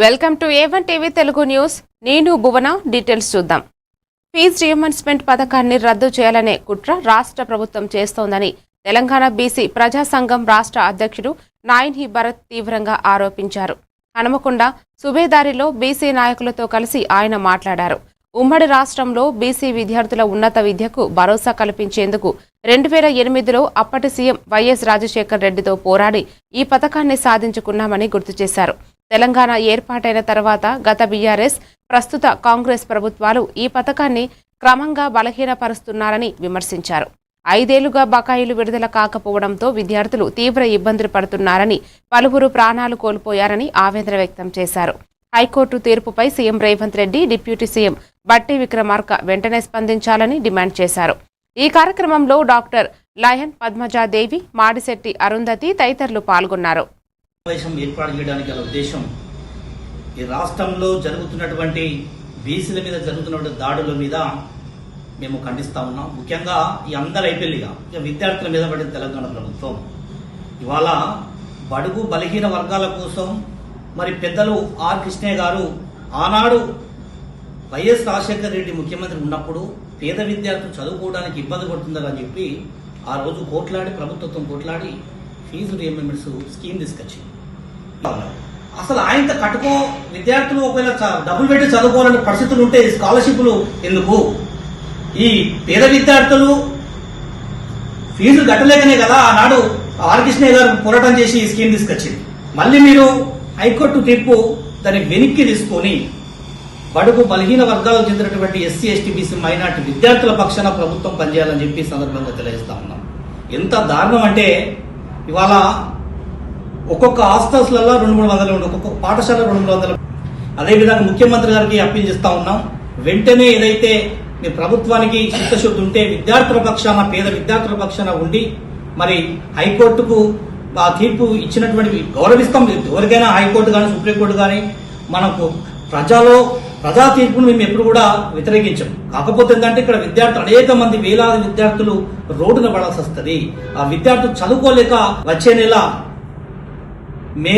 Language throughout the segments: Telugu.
Welcome to A1 TV Telugu news. నేను భువన. డీటెయిల్స్ చూద్దాం. ఫీజు రియంబర్స్మెంట్ పథకాన్ని రద్దు చేయాలనే కుట్ర రాష్ట్ర ప్రభుత్వం చేస్తోందని తెలంగాణ బీసీ ప్రజా సంఘం రాష్ట్ర అధ్యక్షుడు నాయన్హి భరత్ తీవ్రంగా ఆరోపించారు. హనుమకొండ సుబేదారిలో బీసీ నాయకులతో కలిసి ఆయన మాట్లాడారు. ఉమ్మడి రాష్ట్రంలో బీసీ విద్యార్థుల ఉన్నత విద్యకు భరోసా కల్పించేందుకు 2008లో అప్పటి సీఎం వైఎస్ రాజశేఖర్ రెడ్డితో పోరాడి ఈ పథకాన్ని సాధించుకున్నామని గుర్తు చేశారు. తెలంగాణ ఏర్పాటైన తర్వాత గత బీఆర్ఎస్, ప్రస్తుత కాంగ్రెస్ ప్రభుత్వాలు ఈ పథకాన్ని క్రమంగా బలహీనపరుస్తున్నారని విమర్శించారు. 5 ఏళ్లుగా బకాయిలు విడుదల కాకపోవడంతో విద్యార్థులు తీవ్ర ఇబ్బందులు పడుతున్నారని, పలువురు ప్రాణాలు కోల్పోయారని ఆవేదన వ్యక్తం చేశారు. హైకోర్టు తీర్పుపై CM Revanth Reddy, deputy CM Bhatti Vikramarka వెంటనే స్పందించాలని డిమాండ్ చేశారు. ఈ కార్యక్రమంలో డాక్టర్ లయన్ పద్మజాదేవి, మాడిశెట్టి అరుంధతి తదితరులు పాల్గొన్నారు. ఏర్పాటు చేయడానికి గల ఉద్దేశం ఈ రాష్ట్రంలో జరుగుతున్నటువంటి బీసీల మీద జరుగుతున్న దాడుల మీద మేము ఖండిస్తా ఉన్నాం. ముఖ్యంగా ఈ అందరు అయిపోయిగా విద్యార్థుల మీద పడిన తెలంగాణ ప్రభుత్వం ఇవాళ బడుగు బలహీన వర్గాల కోసం మరి పెద్దలు ఆర్ కృష్ణయ్య గారు ఆనాడు వైఎస్ రాజశేఖర్ రెడ్డి ముఖ్యమంత్రి ఉన్నప్పుడు పేద విద్యార్థులు చదువుకోవడానికి ఇబ్బంది పడుతుందని చెప్పి ఆ రోజు ప్రభుత్వం కోట్లాడి ఫీజు రియంబర్స్మెంట్స్ స్కీమ్ తీసుకొచ్చింది. అసలు ఆయనతో కట్టుకో విద్యార్థులు ఒకవేళ డబ్బులు పెట్టి చదువుకోవాలనే పరిస్థితులు ఉంటే స్కాలర్షిప్లు ఎందుకు? ఈ పేద విద్యార్థులు ఫీజు కట్టలేకనే కదా ఆనాడు ఆర్ కృష్ణయ్య గారు పోరాటం చేసి ఈ స్కీమ్ తీసుకొచ్చింది. మళ్ళీ మీరు హైకోర్టు తీర్పు దాన్ని వెనక్కి తీసుకొని బడుగు బలహీన వర్గాలకు చెందినటువంటి ఎస్సీ, ఎస్టీ, బీసీ, మైనార్టీ విద్యార్థుల పక్షాన ప్రభుత్వం పనిచేయాలని చెప్పి సందర్భంగా తెలియజేస్తా ఉన్నాం. ఎంత దారుణం అంటే ఇవాళ ఒక్కొక్క హాస్టల్స్లలో 200-300 ఉండి, ఒక్కొక్క పాఠశాల 200. అదేవిధంగా ముఖ్యమంత్రి గారికి అప్పీల్ చేస్తా ఉన్నాం. వెంటనే ఏదైతే మీ ప్రభుత్వానికి చిత్తశుద్ధి ఉంటే విద్యార్థుల పక్షాన, పేద విద్యార్థుల పక్షాన ఉండి మరి హైకోర్టుకు ఆ తీర్పు ఇచ్చినటువంటి గౌరవిస్తాం. ఎవరికైనా హైకోర్టు కానీ సుప్రీంకోర్టు కానీ మనకు ప్రజా తీర్పును మేము ఎప్పుడు కూడా వ్యతిరేకించాం. కాకపోతే ఏంటంటే ఇక్కడ విద్యార్థులు అనేక మంది వేలాది విద్యార్థులు రోడ్డున పడాల్సి వస్తుంది. ఆ విద్యార్థులు చదువుకోలేక వచ్చే నెల మే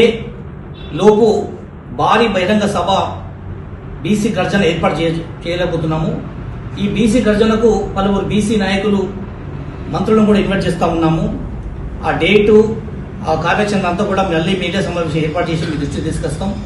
లోపు భారీ బహిరంగ సభ బీసీ గర్జన ఏర్పాటు చేయలేకపోతున్నాము. ఈ బీసీ గర్జనకు పలువురు బీసీ నాయకులు, మంత్రులను కూడా ఇన్వైట్ చేస్తా ఉన్నాము. ఆ డేటు, ఆ కార్యాచరణ అంతా కూడా మళ్ళీ మీడియా సమావేశం ఏర్పాటు చేసి మీ దృష్టికి తీసుకొస్తాం.